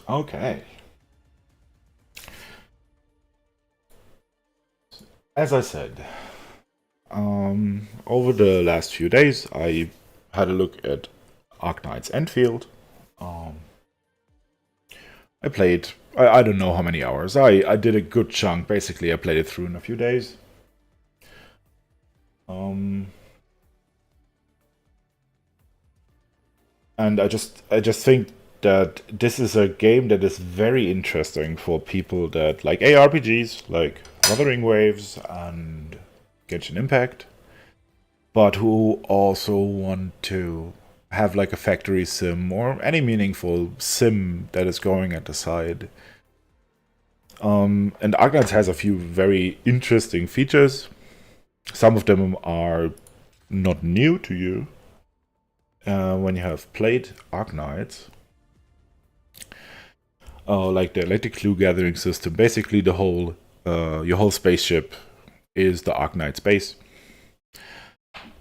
Okay. As I said, over the last few days, I had a look at Arknights Endfield. Um, I played, I don't know how many hours. I did a good chunk. Basically, I played it through in a few days. Um, and I just think that this is a game that is very interesting for people that like ARPGs, like Wuthering Waves and Genshin Impact, but who also want to have like a factory sim or any meaningful sim that is going at the side. And Arknights has a few very interesting features. Some of them are not new to you when you have played Arknights. Like the clue gathering system. Basically, the whole your whole spaceship is the Arknight space,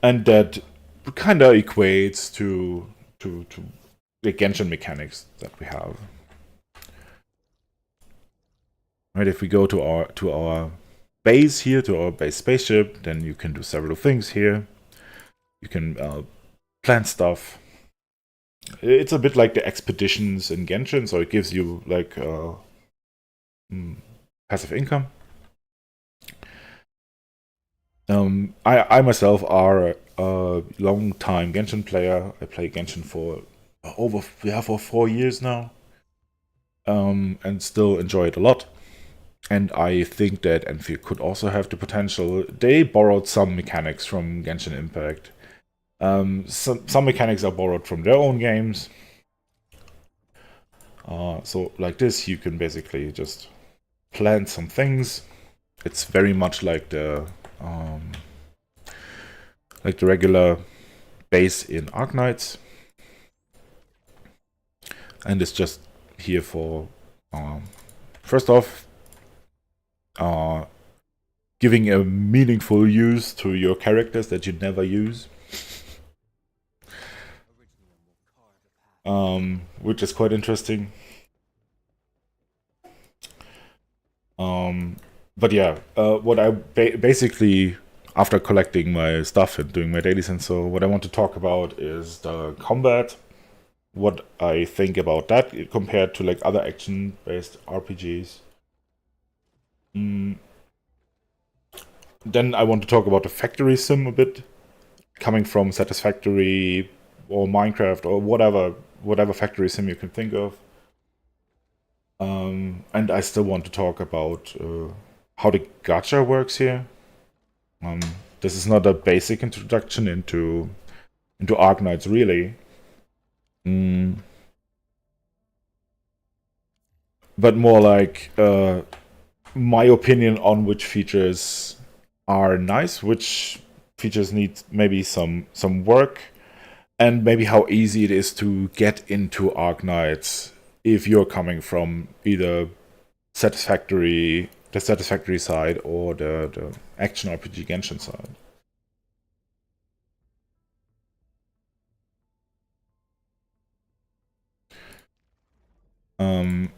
and that kind of equates to the Genshin mechanics that we have. Right, if we go to our base here, to our base spaceship, then you can do several things here. You can plant stuff. It's a bit like the expeditions in Genshin, so it gives you like passive income. I myself are a long time Genshin player. I play Genshin for for 4 years now, and still enjoy it a lot. And I think that Enfield could also have the potential. They borrowed some mechanics from Genshin Impact. Some mechanics are borrowed from their own games. So like this, you can basically just plant some things. It's very much like the regular base in Arknights, and it's just here for first off giving a meaningful use to your characters that you never use, which is quite interesting. But yeah, what I basically, after collecting my stuff and doing my dailies and so, what I want to talk about is the combat. What I think about that compared to like other action-based RPGs. Then I want to talk about the factory sim a bit, coming from Satisfactory or Minecraft or whatever factory sim you can think of. And I still want to talk about how the gacha works here. Um, this is not a basic introduction into Arknights, really, but more like my opinion on which features are nice, which features need maybe some work, and maybe how easy it is to get into Arknights if you're coming from either the Satisfactory side, or the action RPG Genshin side.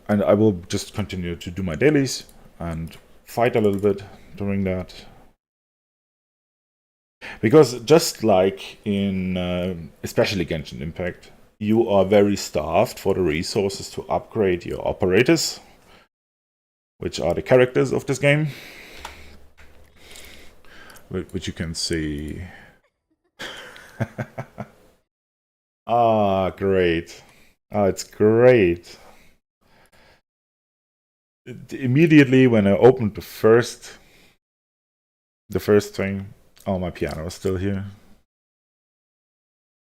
And I will just continue to do my dailies and fight a little bit during that. Because just like in especially Genshin Impact, you are very starved for the resources to upgrade your operators, which are the characters of this game, which you can see. Ah, great. Ah, it's great. Immediately when I opened the first thing, oh, my piano is still here.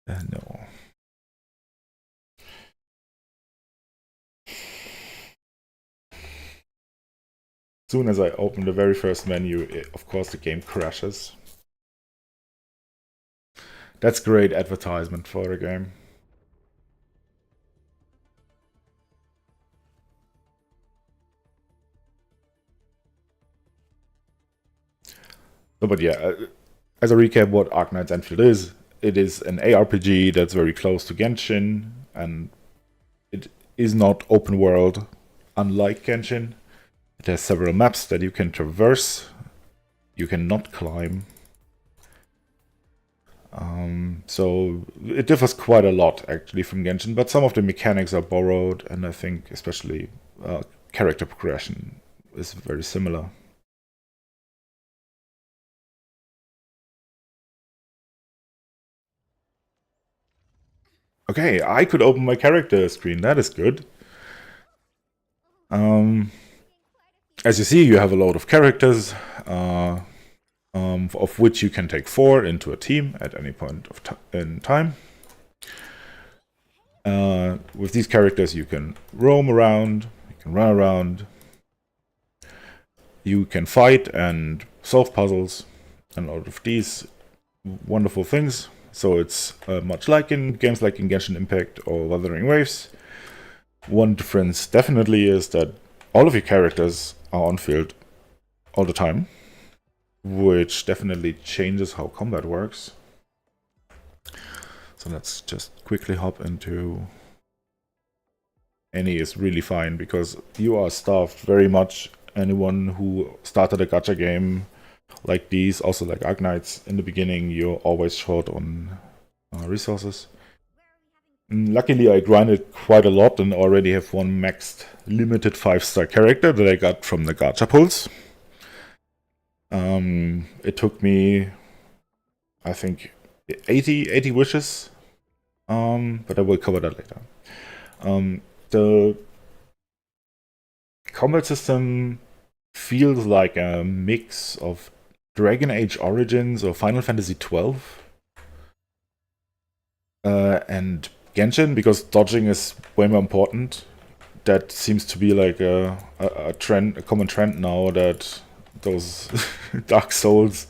No. Soon as I open the very first menu, of course the game crashes. That's great advertisement for the game. But yeah, as a recap, what Arknights Endfield is, it is an ARPG that's very close to Genshin, and is not open world, unlike Genshin. It has several maps that you can traverse. You cannot climb. So it differs quite a lot actually from Genshin, but some of the mechanics are borrowed, and I think especially character progression is very similar. Okay, I could open my character screen, that is good. As you see, you have a load of characters, of which you can take 4 into a team at any point in time. With these characters, you can roam around, you can run around, you can fight and solve puzzles, and a lot of these wonderful things. So it's much like in games like in Genshin Impact or Wuthering Waves. One difference definitely is that all of your characters are on field all the time, which definitely changes how combat works. So let's just quickly hop into... Any is really fine, because you are staffed very much. Anyone who started a gacha game like these, also like Arknights, in the beginning, you're always short on resources. Luckily, I grinded quite a lot and already have one maxed limited 5-star character that I got from the gacha pulls. It took me, I think, 80 wishes, but I will cover that later. The combat system feels like a mix of Dragon Age Origins or Final Fantasy XII and Genshin, because dodging is way more important. That seems to be like a trend, a common trend now, that those Dark Souls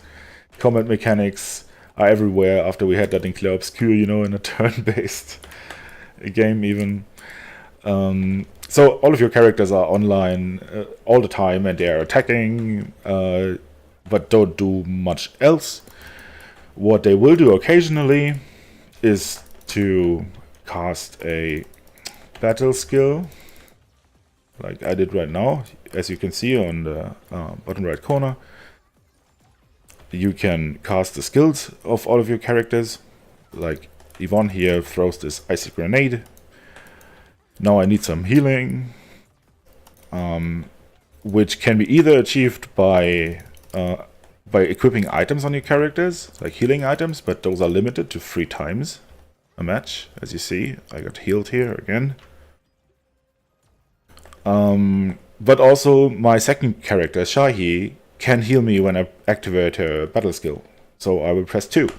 combat mechanics are everywhere after we had that in Clear Obscure, you know, in a turn-based game even. So all of your characters are online all the time, and they are attacking, but don't do much else. What they will do occasionally is to cast a battle skill, like I did right now. As you can see on the bottom right corner, you can cast the skills of all of your characters. Like Yvonne here throws this icy grenade. Now I need some healing, which can be either achieved by equipping items on your characters, like healing items, but those are limited to 3 times a match. As you see, I got healed here again. But also my second character, Shahi, can heal me when I activate her battle skill. So I will press 2.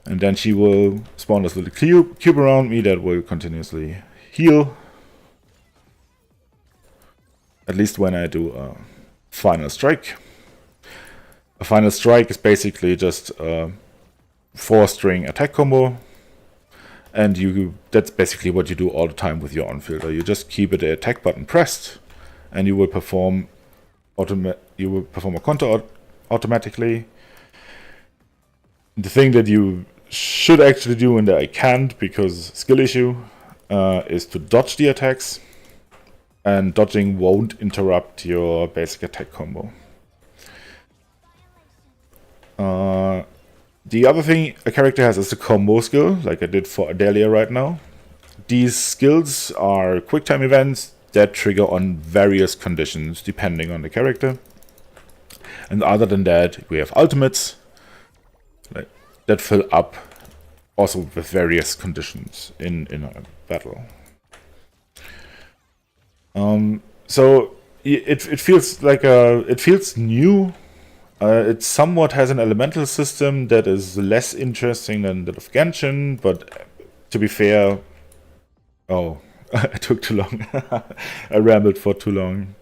And then she will spawn this little cube around me that will continuously heal. At least when I do a final strike. A final strike is basically just a 4-string attack combo. And that's basically what you do all the time with your on-fielder. You just keep the attack button pressed, and you will perform a counter automatically. The thing that you should actually do, and that I can't because skill issue, is to dodge the attacks, and dodging won't interrupt your basic attack combo. The other thing a character has is a combo skill, like I did for Adelia right now. These skills are quick time events that trigger on various conditions depending on the character. And other than that, we have ultimates that fill up also with various conditions in a battle. So it feels like it feels new. It somewhat has an elemental system that is less interesting than that of Genshin, but to be fair, oh, I took too long. I rambled for too long.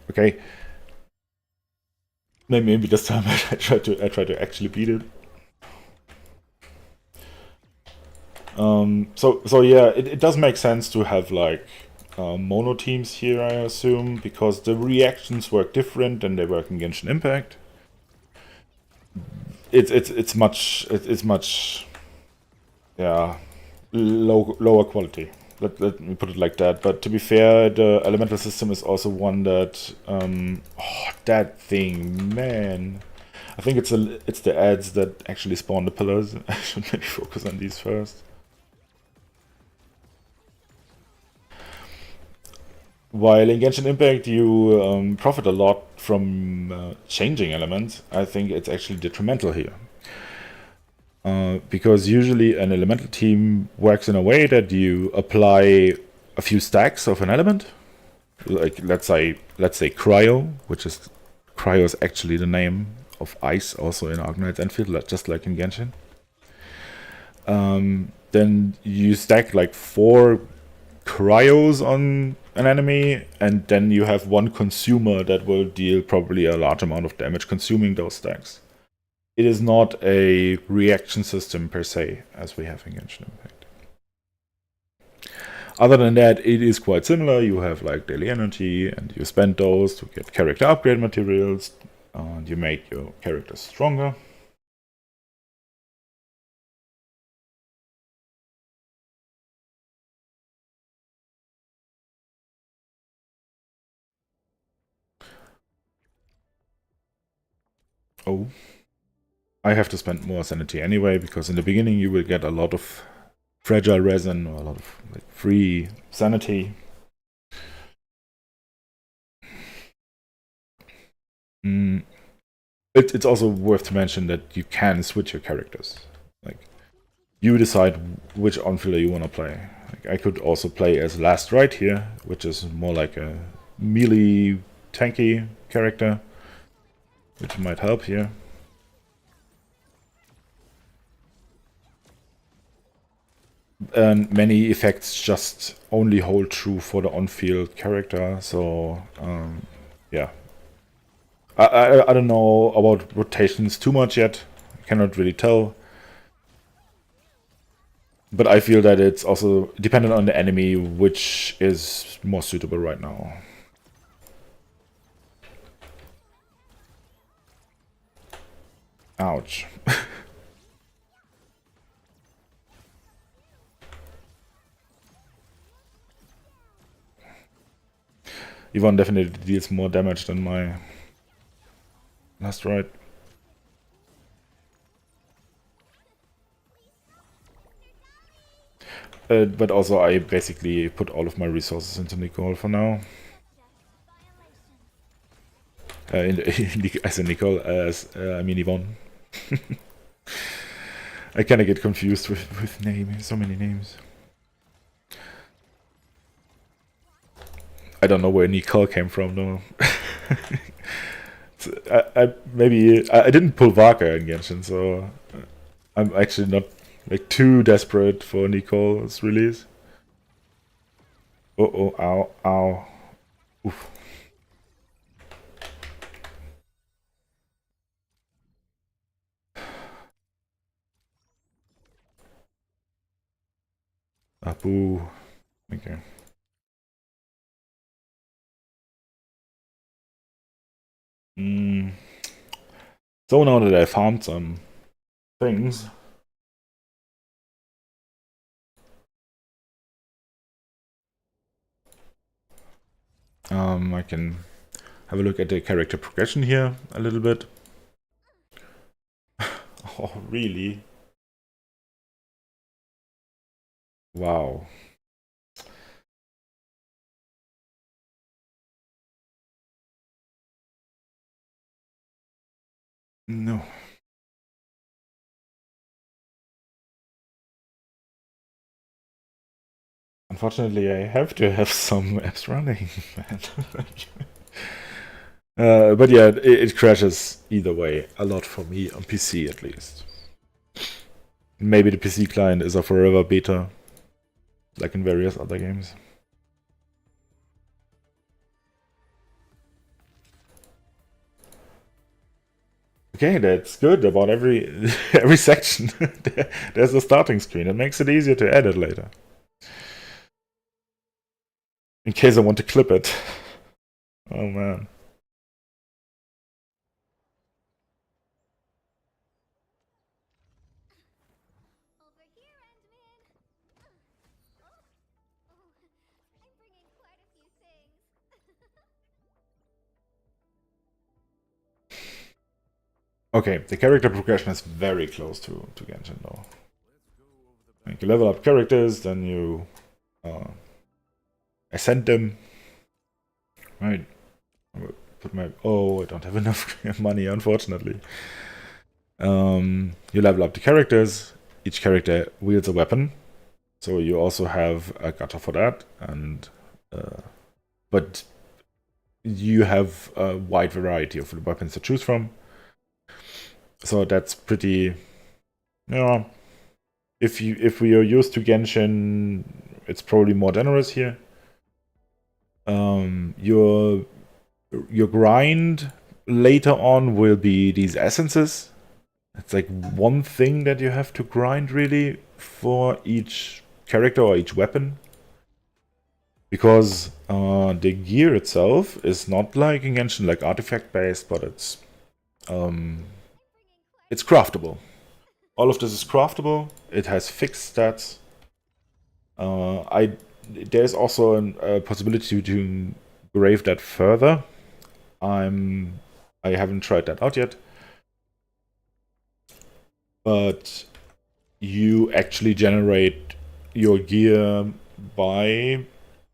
Okay. Maybe this time I try to actually beat it. So yeah, it does make sense to have like mono teams here, I assume, because the reactions work different than they work in Genshin Impact. it's much yeah lower quality. Let me put it like that. But to be fair, the elemental system is also one that that thing, man. I think it's the ads that actually spawn the pillars. I should maybe focus on these first. While in Genshin Impact you profit a lot from changing elements, I think it's actually detrimental here. Because usually an elemental team works in a way that you apply a few stacks of an element. Like let's say cryo, which is cryo is actually the name of ice also in Arknights Endfield, just like in Genshin. Then you stack like 4 cryos on an enemy, and then you have one consumer that will deal probably a large amount of damage consuming those stacks. It is not a reaction system per se, as we have in Genshin Impact. Other than that, it is quite similar. You have like daily energy, and you spend those to get character upgrade materials, and you make your characters stronger. Oh. I have to spend more sanity anyway, because in the beginning you will get a lot of fragile resin or a lot of like, free sanity. It's also worth to mention that you can switch your characters. Like you decide which on-fielder you want to play. Like, I could also play as Last Right here, which is more like a melee tanky character, which might help here. And many effects just only hold true for the on-field character, so yeah. I don't know about rotations too much yet. I cannot really tell. But I feel that it's also dependent on the enemy, which is more suitable right now. Ouch. Yvonne definitely deals more damage than my Last Right. But also I basically put all of my resources into Nicole for now. I said Nicole, I mean Yvonne. I kinda get confused with names, so many names. I don't know where Nicole came from though. I didn't pull Vaka in Genshin, so I'm actually not like too desperate for Nicole's release. Oh, ow, ow. Oof. Ah, boo. Okay. So now that I found some things, I can have a look at the character progression here a little bit. Oh, really? Wow. No. Unfortunately, I have to have some apps running. But yeah, it crashes either way. A lot for me, on PC at least. Maybe the PC client is a forever beta, like in various other games. Okay, that's good. About every every section, there's a starting screen. It makes it easier to edit later. In case I want to clip it. Oh man. Okay, the character progression is very close to Genshin though. Like you level up characters, then you ascend them. Right. I will put my I don't have enough money, unfortunately. You level up the characters. Each character wields a weapon, so you also have a gacha for that, and but you have a wide variety of weapons to choose from. So that's pretty. Yeah, if we are used to Genshin, it's probably more generous here. Your grind later on will be these essences. It's like one thing that you have to grind really for each character or each weapon. Because the gear itself is not like in Genshin, like artifact based, but it's craftable. All of this is craftable. It has fixed stats. There's also a possibility to engrave that further. I haven't tried that out yet. But you actually generate your gear by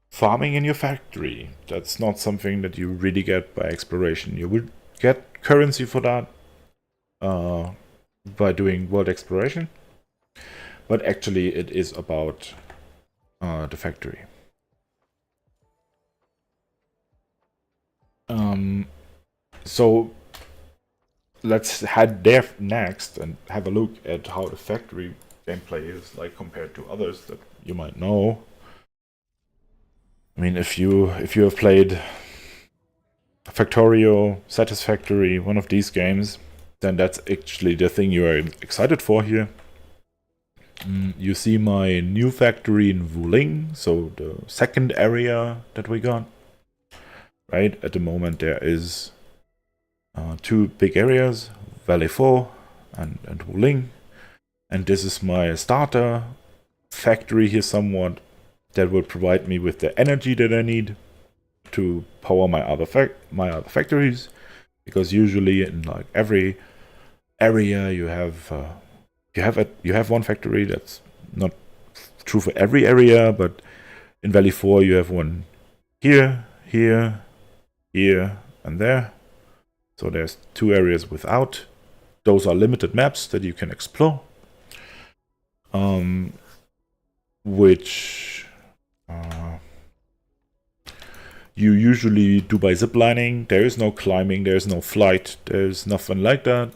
farming in your factory. That's not something that you really get by exploration. You would get currency for that by doing world exploration. But actually it is about the factory. So let's head there next and have a look at how the factory gameplay is like compared to others that you might know. I mean, if you have played Factorio, Satisfactory, one of these games, then that's actually the thing you are excited for here. You see my new factory in Wuthering, so the second area that we got. Right, at the moment there is two big areas, Valley 4 and Wuthering. And this is my starter factory here somewhat that will provide me with the energy that I need to power my other factories, because usually in like every area you have one factory. That's not true for every area, but in Valley 4 you have one here, here, here, and there. So there's two areas without. Those are limited maps that you can explore, which you usually do by ziplining. There is no climbing, there is no flight, there's nothing like that.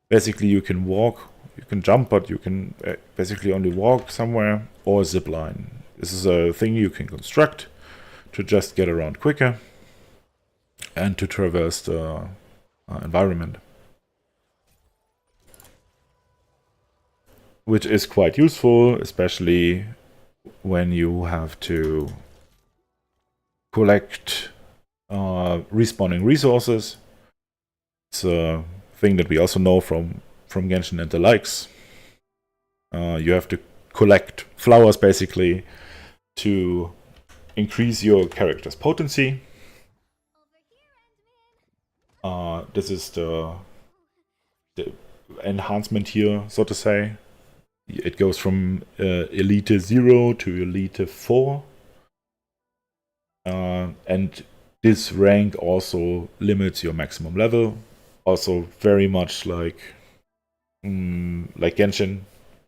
Basically you can walk, you can jump, but you can basically only walk somewhere or zipline. This is a thing you can construct to just get around quicker and to traverse the environment, which is quite useful, especially when you have to collect respawning resources. It's a thing that we also know from Genshin and the likes. You have to collect flowers basically to increase your character's potency. This is the enhancement here, so to say. It goes from Elite 0 to Elite 4. And this rank also limits your maximum level. Also very much like Genshin.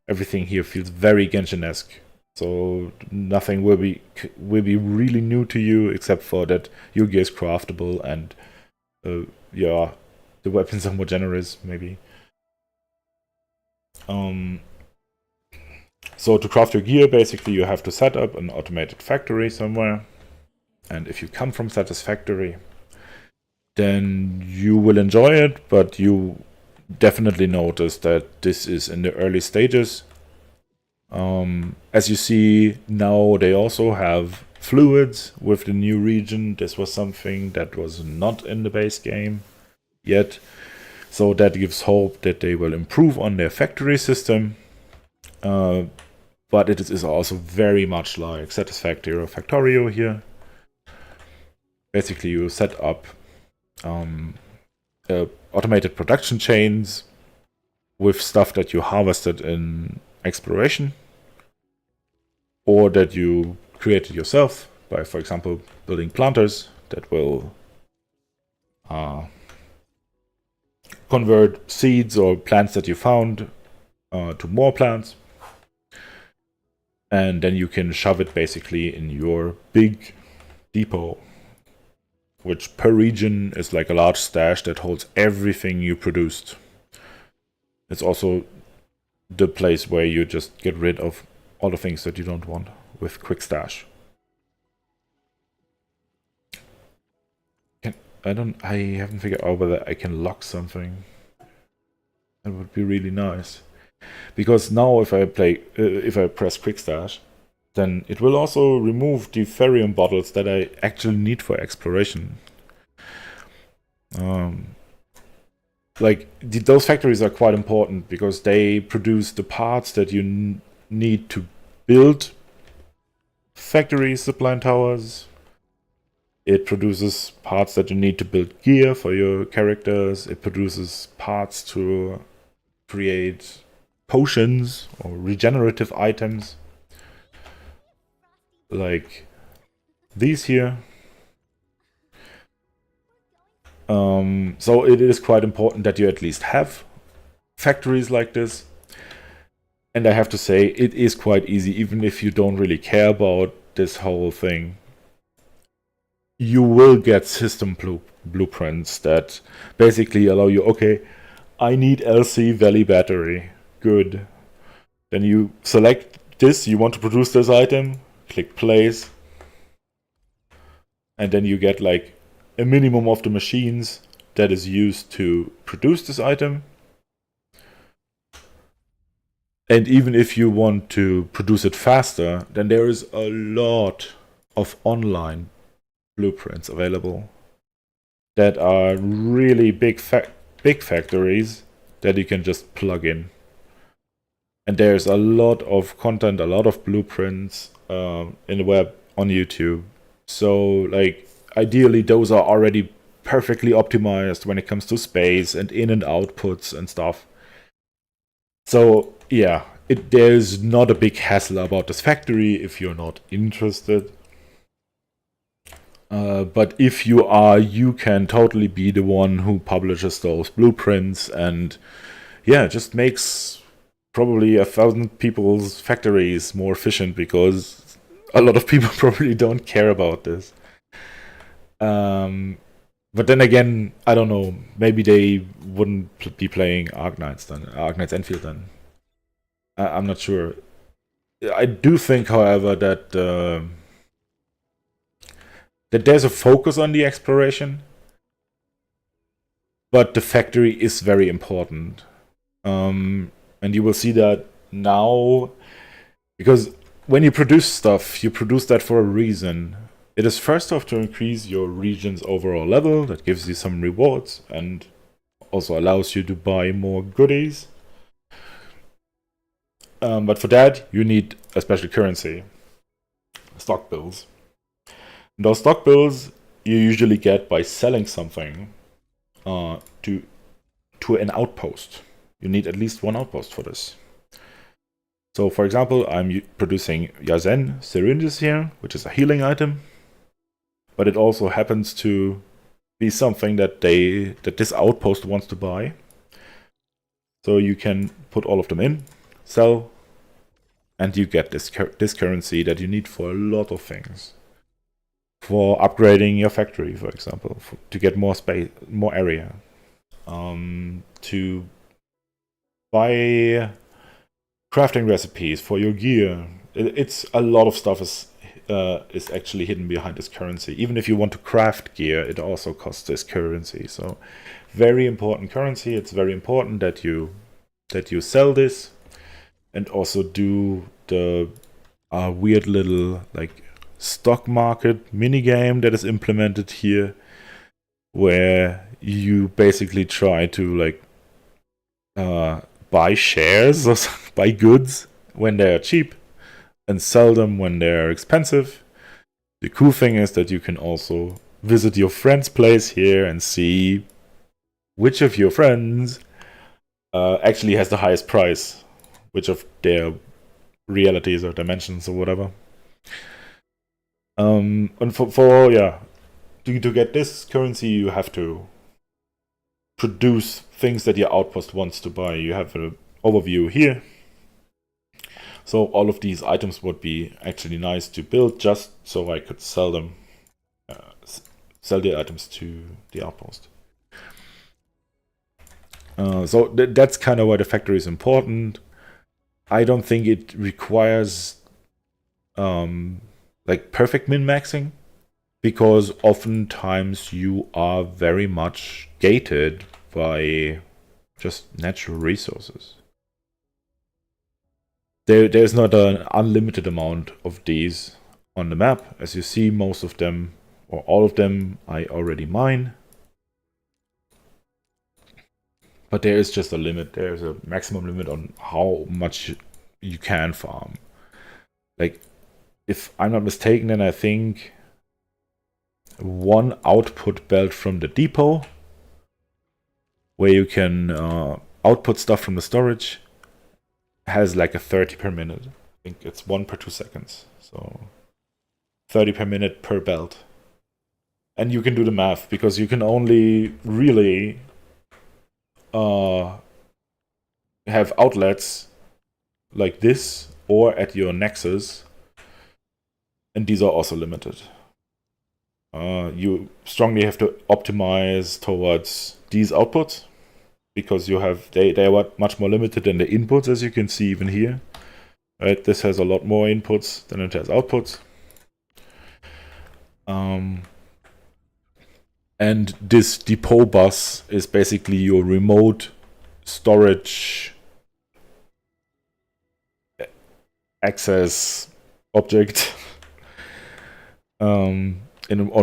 Everything here feels very Genshin-esque. So nothing will be really new to you, except for that your gear is craftable and yeah, the weapons are more generous, maybe. So to craft your gear, basically you have to set up an automated factory somewhere. And if you come from Satisfactory, then you will enjoy it, but you definitely notice that this is in the early stages. As you see now, they also have fluids with the new region. This was something that was not in the base game yet. So that gives hope that they will improve on their factory system. But it is also very much like Satisfactory or Factorio here. Basically, you set up automated production chains with stuff that you harvested in exploration, or that you created yourself by, for example, building planters that will convert seeds or plants that you found to more plants. And then you can shove it basically in your big depot, which per region is like a large stash that holds everything you produced. It's also the place where you just get rid of all the things that you don't want with quick stash. I haven't figured out whether I can lock something. That would be really nice. Because now if I press quick stash, then it will also remove the Therium bottles that I actually need for exploration. Those factories are quite important because they produce the parts that you need to build factories, supply towers. It produces parts that you need to build gear for your characters. It produces parts to create potions or regenerative items. Like these here. So it is quite important that you at least have factories like this. And I have to say, it is quite easy, even if you don't really care about this whole thing. You will get system blueprints that basically allow you, okay, I need LC Valley battery. Good. Then you select this, you want to produce this item, click place. And then you get like a minimum of the machines that is used to produce this item. And even if you want to produce it faster, then there is a lot of online blueprints available that are really big factories that you can just plug in. And there's a lot of content, a lot of blueprints in the web, on YouTube. So, like, ideally those are already perfectly optimized when it comes to space and in and outputs and stuff. So, yeah, there's not a big hassle about this factory if you're not interested. But if you are, you can totally be the one who publishes those blueprints and, yeah, just makes probably 1,000 people's factories more efficient because a lot of people probably don't care about this. But then again, I don't know. Maybe they wouldn't be playing Arknights Endfield then. I'm not sure. I do think, however, that there's a focus on the exploration, but the factory is very important. And you will see that now, because when you produce stuff, you produce that for a reason. It is first off to increase your region's overall level, that gives you some rewards, and also allows you to buy more goodies. But for that, you need a special currency, stock bills. And those stock bills you usually get by selling something to an outpost. You need at least one outpost for this. So, for example, I'm producing Yazen syringes here, which is a healing item. But it also happens to be something that this outpost wants to buy. So you can put all of them in, sell, and you get this currency that you need for a lot of things. For upgrading your factory, for example, to get more space, more area, to buy crafting recipes for your gear. It's a lot of stuff is actually hidden behind this currency. Even if you want to craft gear, it also costs this currency. So, very important currency. It's very important that you sell this, and also do the weird little like stock market mini game that is implemented here, where you basically try to like buy shares or buy goods when they are cheap and sell them when they're expensive. The cool thing is that you can also visit your friend's place here and see which of your friends actually has the highest price, which of their realities or dimensions or whatever. And for yeah, to get this currency, you have to produce things that your outpost wants to buy. You have an overview here. So all of these items would be actually nice to build, just so I could sell them, sell the items to the outpost. So that's kind of why the factory is important. I don't think it requires like perfect min-maxing, because oftentimes you are very much gated by just natural resources. There's not an unlimited amount of these on the map. As you see, most of them, or all of them, I already mine. But there is just a limit. There's a maximum limit on how much you can farm. Like, if I'm not mistaken, then I think one output belt from the depot, where you can output stuff from the storage, has like a 30 per minute. I think it's 1 per 2 seconds. So 30 per minute per belt. And you can do the math, because you can only really have outlets like this or at your nexus, and these are also limited. You strongly have to optimize towards these outputs, because you have they are much more limited than the inputs, as you can see even here. Right, this has a lot more inputs than it has outputs. And this depot bus is basically your remote storage access object, on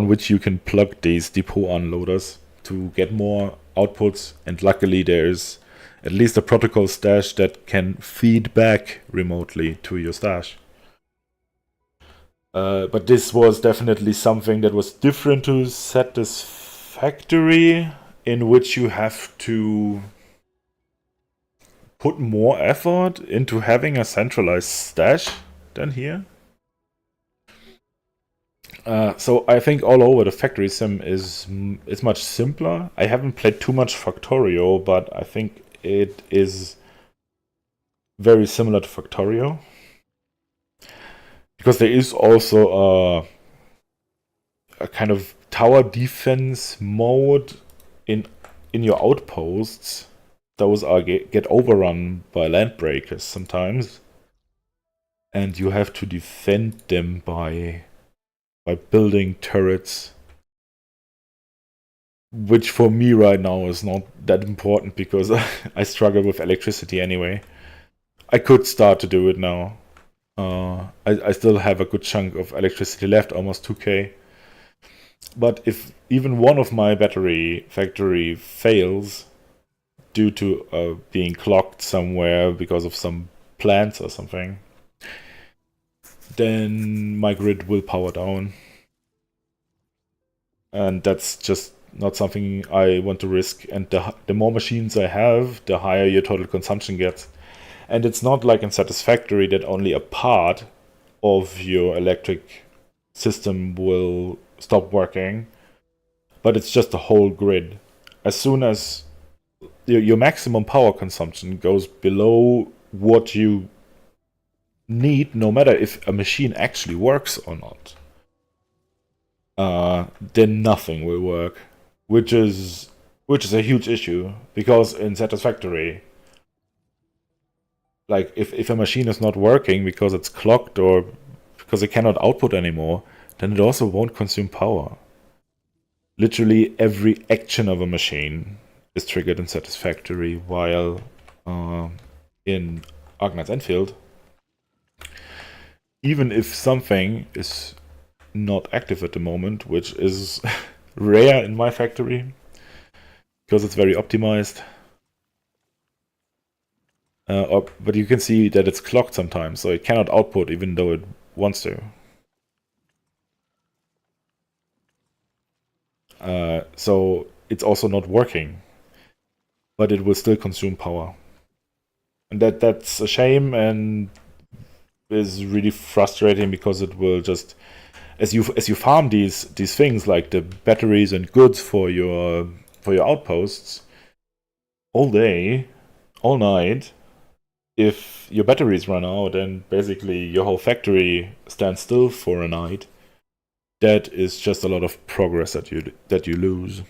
which you can plug these depot unloaders to get more outputs. And luckily there's at least a protocol stash that can feed back remotely to your stash. But this was definitely something that was different to Satisfactory, in which you have to put more effort into having a centralized stash than here. So I think all over the factory sim is much simpler. I haven't played too much Factorio, but I think it is very similar to Factorio, because there is also a kind of tower defense mode in your outposts. Those are get overrun by land breakers sometimes, and you have to defend them by building turrets, which for me right now is not that important, because I struggle with electricity anyway. I could start to do it now. I still have a good chunk of electricity left, almost 2k. But if even one of my battery factory fails due to being clogged somewhere because of some plants or something, then my grid will power down. And that's just not something I want to risk. And the more machines I have, the higher your total consumption gets. And it's not like in Satisfactory that only a part of your electric system will stop working, but it's just the whole grid. As soon as your maximum power consumption goes below what you need, no matter if a machine actually works or not, then nothing will work, which is a huge issue, because in Satisfactory, like if a machine is not working because it's clogged or because it cannot output anymore, then it also won't consume power. Literally every action of a machine is triggered in Satisfactory, while in Arknights Endfield, even if something is not active at the moment, which is rare in my factory, because it's very optimized, but you can see that it's clocked sometimes, so it cannot output even though it wants to. So it's also not working. but it will still consume power. And that's a shame and is really frustrating because it will just as you farm these things like the batteries and goods for your outposts all day, all night, if your batteries run out and basically your whole factory stands still for a night, that is just a lot of progress that you lose.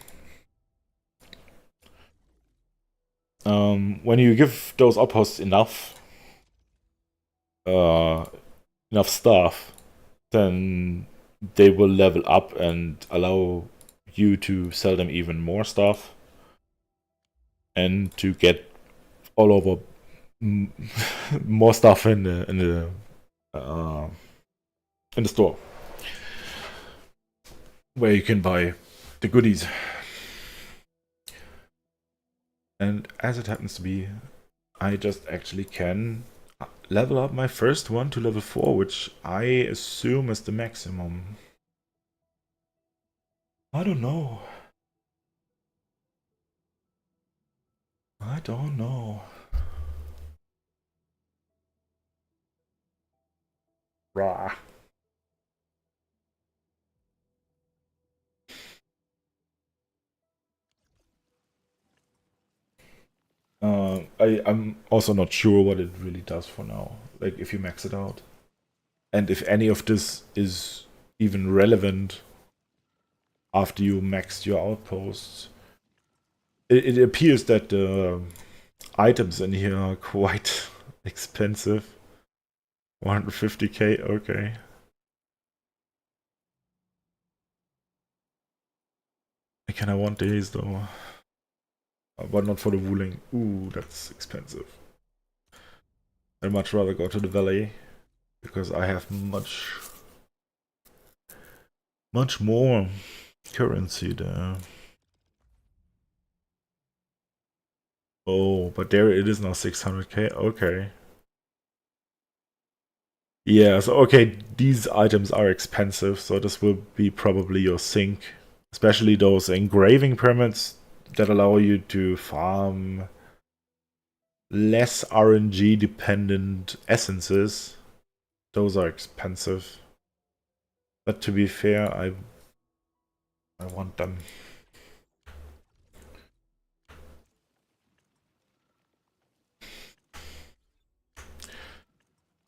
When you give those outposts enough stuff, then they will level up and allow you to sell them even more stuff and to get all over more stuff in the store where you can buy the goodies. And as it happens to be, I just actually can level up my first one to level 4, which I assume is the maximum. I don't know. I don't know. Rah. I'm also not sure what it really does for now. Like if you max it out. And if any of this is even relevant after you maxed your outposts. It appears that the items in here are quite expensive. 150k, okay. I kinda want these though. But not for the Wuthering. Ooh, that's expensive. I'd much rather go to the valley because I have much more currency there. Oh, but there it is now 600k. Okay. Yeah, so okay, these items are expensive, so this will be probably your sink. Especially those engraving permits that allow you to farm less RNG dependent essences. Those are expensive. But to be fair, I want them.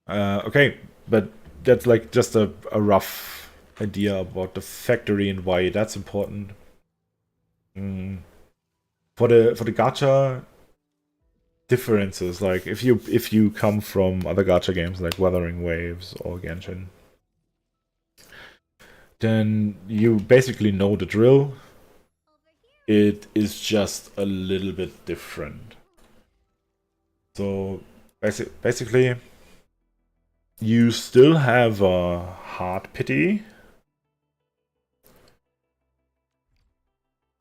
Okay, but that's like just a rough idea about the factory and why that's important. For the gacha differences, like if you come from other gacha games like Wuthering Waves or Genshin, then you basically know the drill. It is just a little bit different. So basically, you still have a hard pity,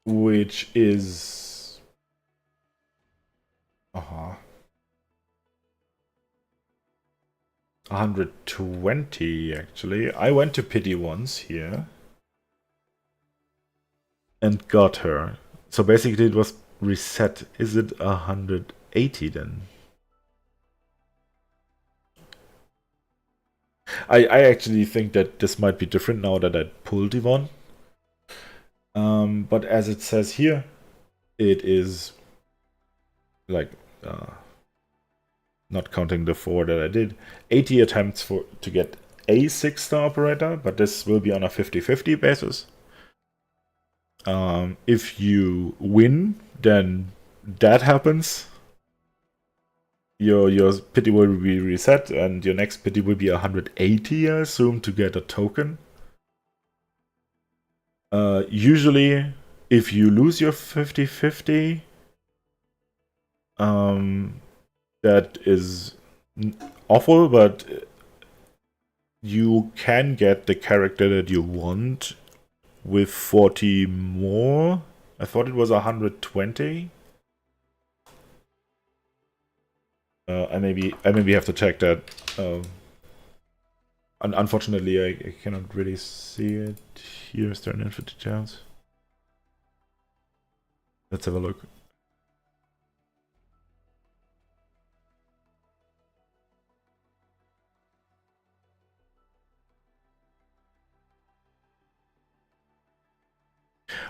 which is 120 actually. I went to pity once here and got her. So basically, it was reset. Is it 180 then? I actually think that this might be different now that I pulled Yvonne. But as it says here, it is like not counting the 4 that I did, 80 attempts to get a 6-star operator, but this will be on a 50-50 basis. If you win, then that happens. Your pity will be reset, and your next pity will be 180, I assume, to get a token. Usually, if you lose your 50-50, that is awful, but you can get the character that you want with 40 more. I thought it was 120. I maybe have to check that. Unfortunately, I cannot really see it. Here's there an info details. Let's have a look.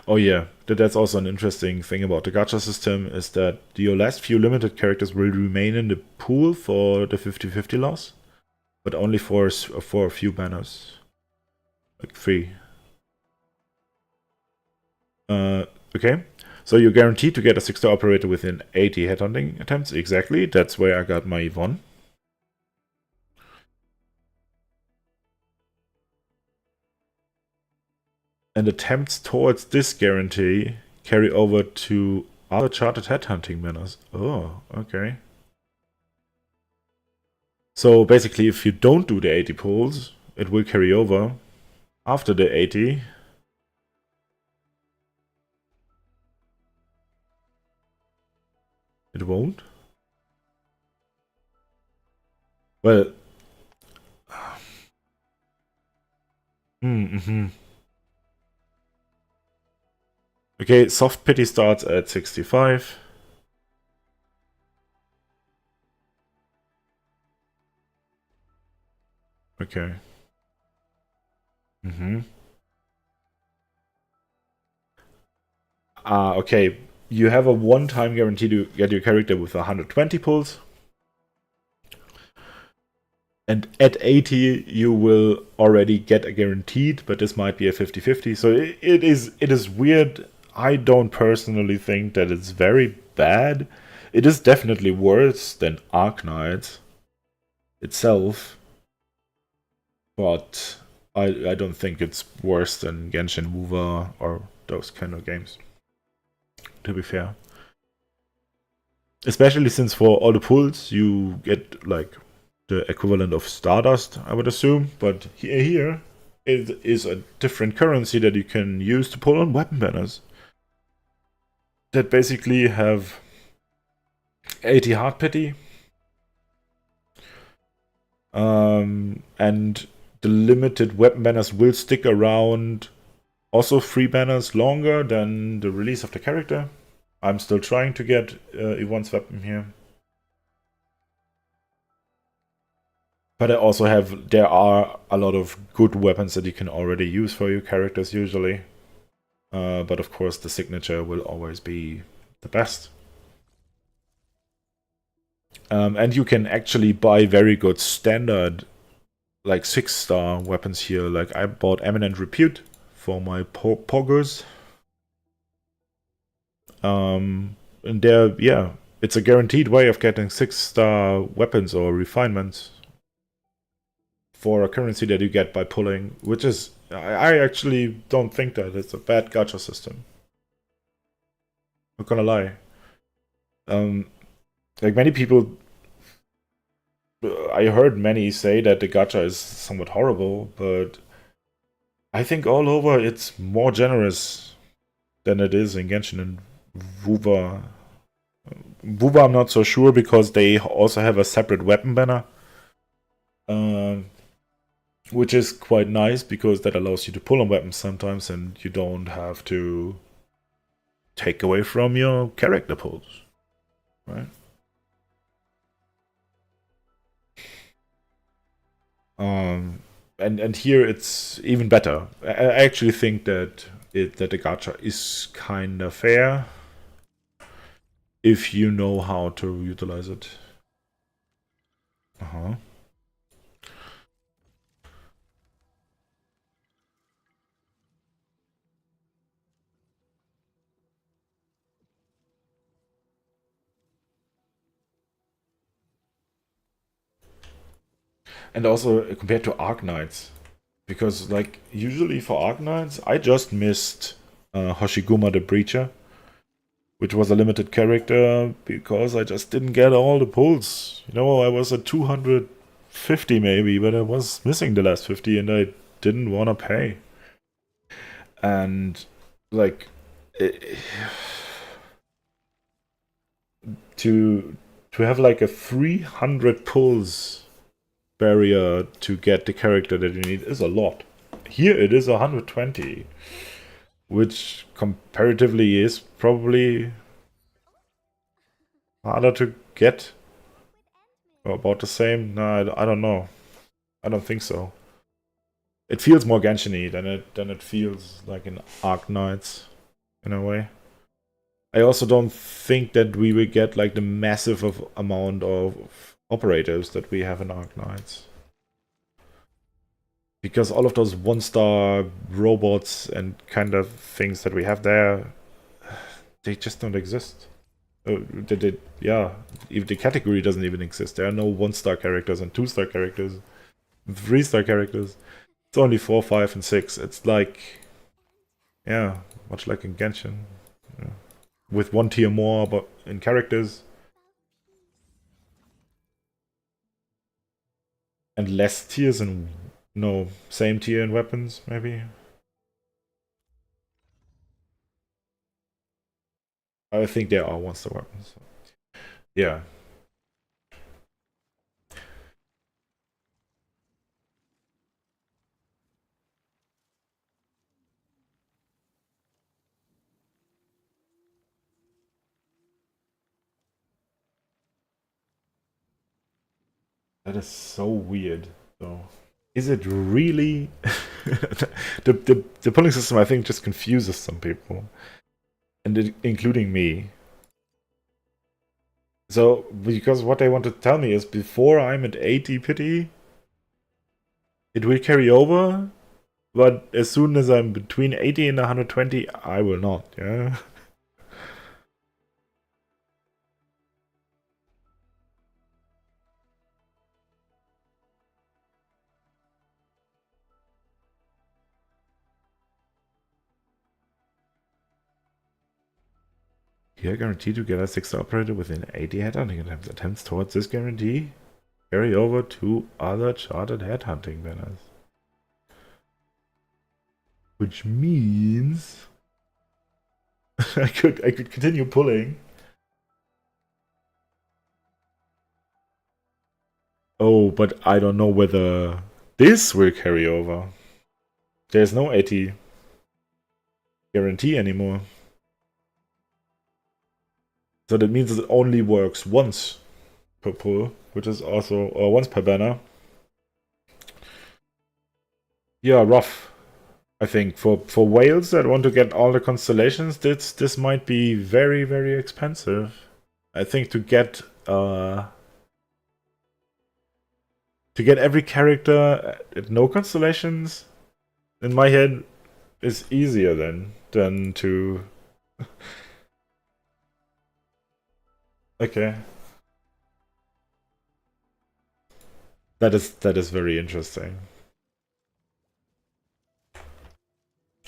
Oh yeah, that's also an interesting thing about the gacha system is that your last few limited characters will remain in the pool for the 50-50 loss, but only for a few banners, like 3. Okay, so you're guaranteed to get a 6-star operator within 80 headhunting attempts. Exactly, that's where I got my Yvonne. And attempts towards this guarantee carry over to other charted headhunting banners. Oh, okay. So basically, if you don't do the 80 pulls, it will carry over after the 80. It won't? Well, mm-hmm. Okay, soft pity starts at 65. Okay. Mm-hmm. Okay. You have a one-time guarantee to get your character with 120 pulls. And at 80, you will already get a guaranteed, but this might be a 50-50. So it is weird. I don't personally think that it's very bad. It is definitely worse than Arknights itself, but I don't think it's worse than Genshin, WuWa, or those kind of games, to be fair. Especially since for all the pulls, you get like the equivalent of Stardust, I would assume. But here it is a different currency that you can use to pull on weapon banners that basically have 80 hard pity. And the limited weapon banners will stick around, also free banners, longer than the release of the character. I'm still trying to get Yvonne's weapon here. But I also have, there are a lot of good weapons that you can already use for your characters usually. But of course the signature will always be the best. And you can actually buy very good standard, like 6-star weapons here. Like I bought Eminent Repute for my poggers. And there, yeah, it's a guaranteed way of getting 6-star weapons or refinements for a currency that you get by pulling, which is, I actually don't think that it's a bad gacha system. Not gonna lie. Like many people, I heard many say that the gacha is somewhat horrible, but I think all over it's more generous than it is in Genshin and WuWa. WuWa I'm not so sure because they also have a separate weapon banner. Which is quite nice because that allows you to pull on weapons sometimes and you don't have to take away from your character pulls, right? And here it's even better. I actually think that that the gacha is kind of fair if you know how to utilize it. Uh-huh. And also compared to Arknights, because like usually for Arknights, I just missed Hoshiguma the Breacher, which was a limited character because I just didn't get all the pulls. You know, I was at 250 maybe, but I was missing the last 50 and I didn't want to pay. And like to have like a 300 pulls barrier to get the character that you need is a lot. Here it is 120, which comparatively is probably harder to get. Or about the same? No, I don't know. I don't think so. It feels more Genshin-y than it feels like in Arknights. in a way. I also don't think that we will get like the massive amount of operators that we have in Arknights. Because all of those one-star robots and kind of things that we have there, they just don't exist. Yeah, even the category doesn't even exist. There are no one-star characters and two-star characters, three-star characters. It's only 4, 5, and 6. It's like, yeah, much like in Genshin. Yeah. With one tier more, but in characters. And less tiers and no, same tier in weapons, maybe. I think there are one-star weapons. Yeah. That is so weird, though. Is it really? The pulling system, I think, just confuses some people, and including me. So, because what they want to tell me is before I'm at 80 pity, it will carry over, but as soon as I'm between 80 and 120, I will not, yeah? You're guaranteed to get a 6-star operator within 80 headhunting attempts. Attempts towards this guarantee carry over to other charted headhunting banners. Which means I could continue pulling. Oh, but I don't know whether this will carry over. There's no 80 guarantee anymore. So that means it only works once per pull, which is also, or once per banner. Yeah, rough. I think for whales that want to get all the constellations, this might be very, very expensive. I think to get every character at no constellations, in my head, is easier than to. Okay, that is very interesting.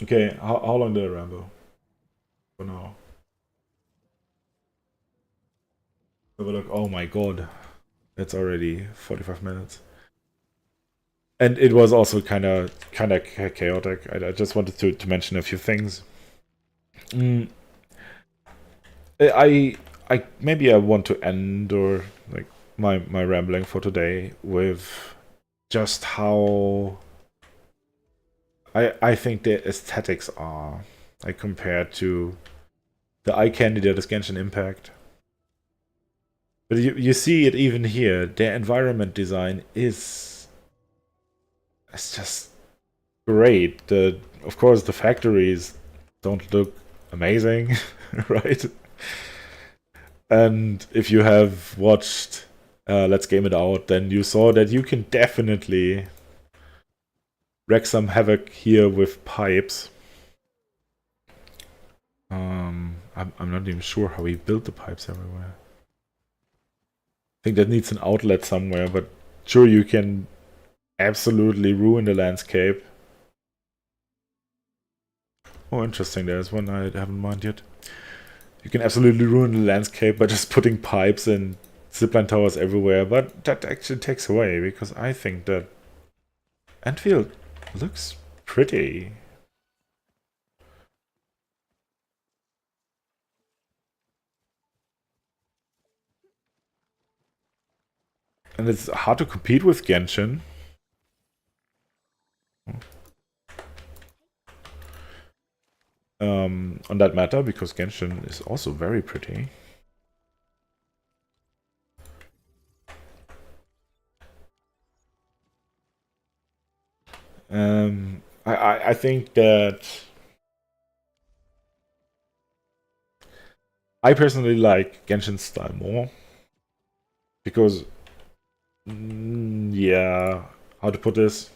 Okay, how long did I ramble? For now, have a look. Oh my god, it's already 45 minutes. And it was also kind of chaotic. I just wanted to mention a few things. Mm, I maybe I want to end or like my rambling for today with just how I think the aesthetics are like compared to the eye candy that is Genshin Impact. But you see it even here. Their environment design is it's just great. Of course the factories don't look amazing, right? And if you have watched Let's Game It Out, then you saw that you can definitely wreak some havoc here with pipes. I'm not even sure how he built the pipes everywhere. I think that needs an outlet somewhere, but sure you can absolutely ruin the landscape. Oh, interesting. There's one I haven't mined yet. You can absolutely ruin the landscape by just putting pipes and zipline towers everywhere, but that actually takes away because I think that Endfield looks pretty. And it's hard to compete with Genshin. On that matter, because Genshin is also very pretty. I think that I personally like Genshin style more because, yeah, how to put this?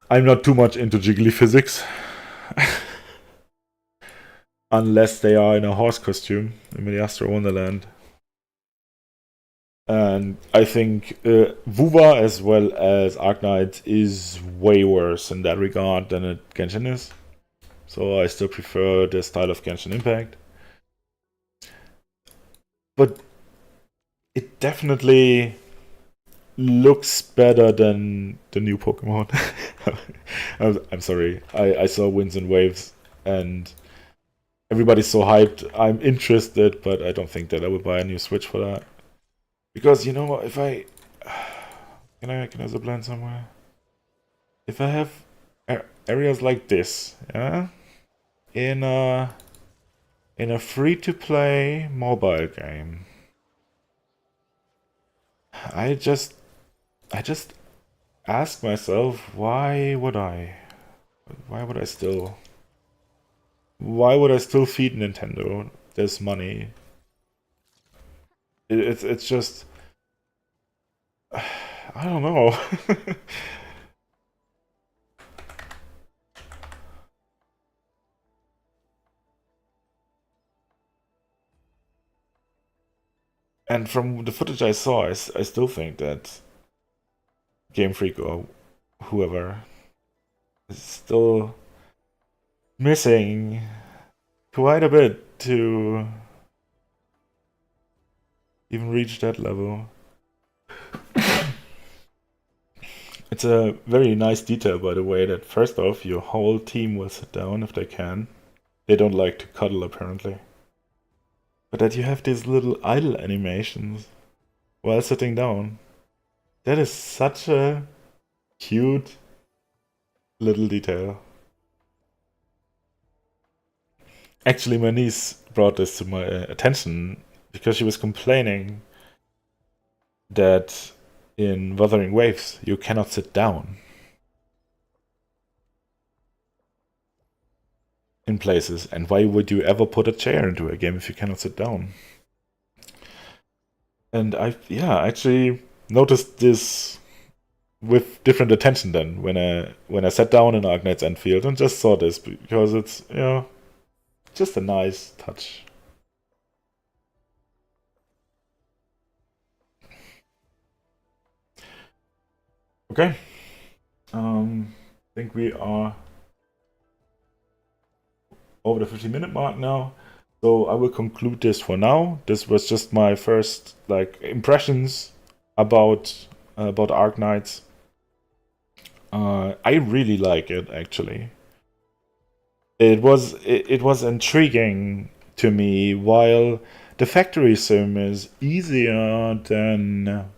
I'm not too much into jiggly physics. Unless they are in a horse costume in the Astro Wonderland. And I think WuWa as well as Arknights is way worse in that regard than it Genshin is. So I still prefer the style of Genshin Impact. But it definitely looks better than the new Pokemon. I'm sorry. I saw Winds and Waves and everybody's so hyped. I'm interested, but I don't think that I would buy a new Switch for that. Because you know, if I can I zipline somewhere? If I have areas like this, yeah, in a free-to-play mobile game, I just ask myself, why would I still feed Nintendo this money? It's just I don't know. And from the footage I saw, I still think that Game Freak or whoever is still missing quite a bit to even reach that level. It's a very nice detail, by the way, that first off, your whole team will sit down if they can. They don't like to cuddle, apparently. But that you have these little idle animations while sitting down. That is such a cute little detail. Actually, my niece brought this to my attention because she was complaining that in Wuthering Waves you cannot sit down in places. And why would you ever put a chair into a game if you cannot sit down? And I actually noticed this with different attention then when I sat down in Arknights Endfield and just saw this because it's just a nice touch. Okay. I think we are over the 50-minute mark now. So I will conclude this for now. This was just my first impressions about Arknights. I really like it actually. It was intriguing to me. While the factory sim is easier than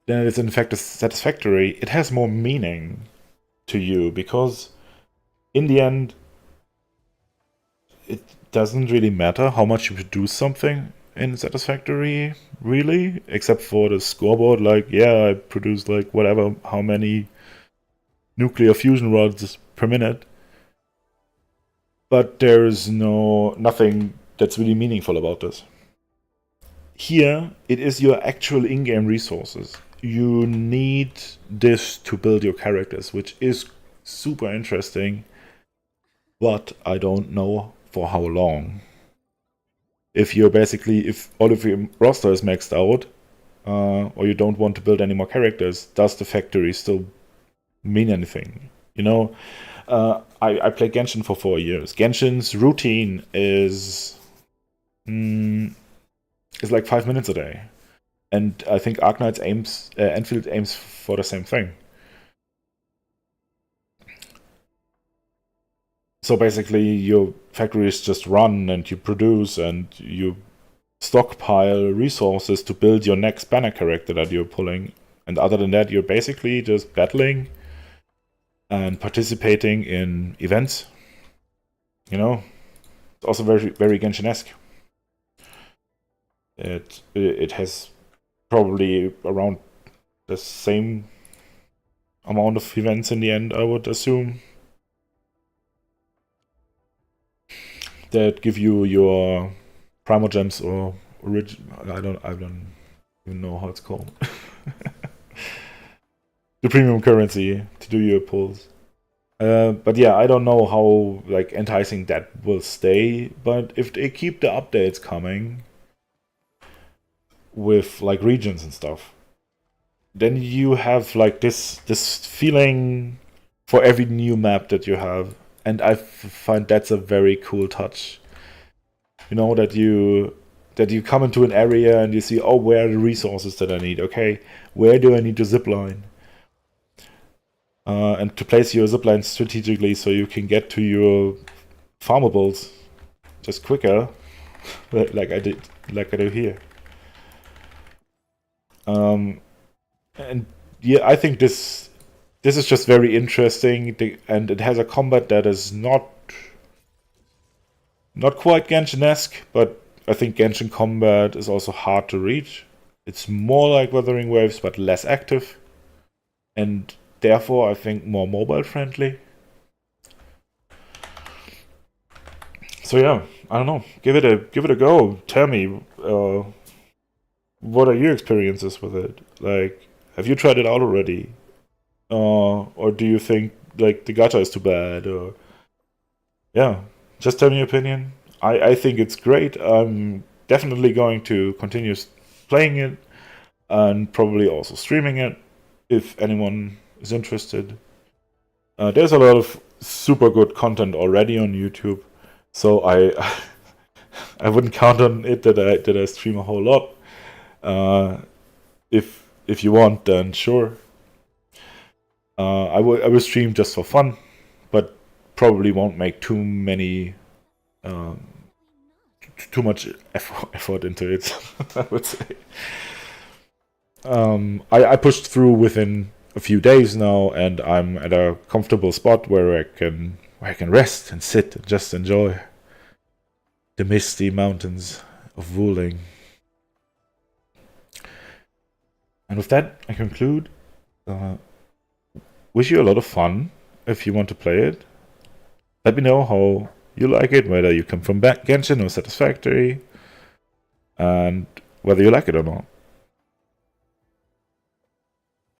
it is in fact Satisfactory, it has more meaning to you because in the end it doesn't really matter how much you produce something in Satisfactory, really, except for the scoreboard. Like, yeah, I produced whatever, how many nuclear fusion rods per minute. But there's nothing that's really meaningful about this. Here, it is your actual in-game resources. You need this to build your characters, which is super interesting, but I don't know for how long. If all of your roster is maxed out, or you don't want to build any more characters, does the factory still mean anything? I played Genshin for 4 years. Genshin's routine is like 5 minutes a day, and I think Endfield aims for the same thing. So basically, your factories just run and you produce and you stockpile resources to build your next banner character that you're pulling. And other than that, you're basically just battling and participating in events. It's also very, very Genshin-esque. It has probably around the same amount of events in the end, I would assume. that give you your primogems or I don't even know how it's called. The premium currency to do your pulls. But yeah, I don't know how like enticing that will stay. But if they keep the updates coming with like regions and stuff, then you have like this feeling for every new map that you have, and I find that's a very cool touch. You know that you come into an area and you see, oh, where are the resources that I need? Okay, where do I need to zipline? And to place your zipline strategically so you can get to your farmables just quicker, like I do here. And yeah, I think this is just very interesting, and it has a combat that is not quite Genshin-esque, but I think Genshin combat is also hard to reach. It's more like Wuthering Waves, but less active, and therefore I think more mobile friendly. So yeah, I don't know. Give it a go. Tell me, what are your experiences with it? Like, have you tried it out already? Or do you think like the gacha is too bad? Or yeah, just tell me your opinion. I think it's great. I'm definitely going to continue playing it and probably also streaming it if anyone is interested. There's a lot of super good content already on YouTube, so I wouldn't count on it that I stream a whole lot. If you want, then sure. I will stream just for fun, but probably won't make too much effort into it. I would say. I pushed through within a few days now, and I'm at a comfortable spot where I can rest and sit and just enjoy the misty mountains of Wuling. And with that, I conclude. Wish you a lot of fun if you want to play it. Let me know how you like it, whether you come from Genshin or Satisfactory, and whether you like it or not.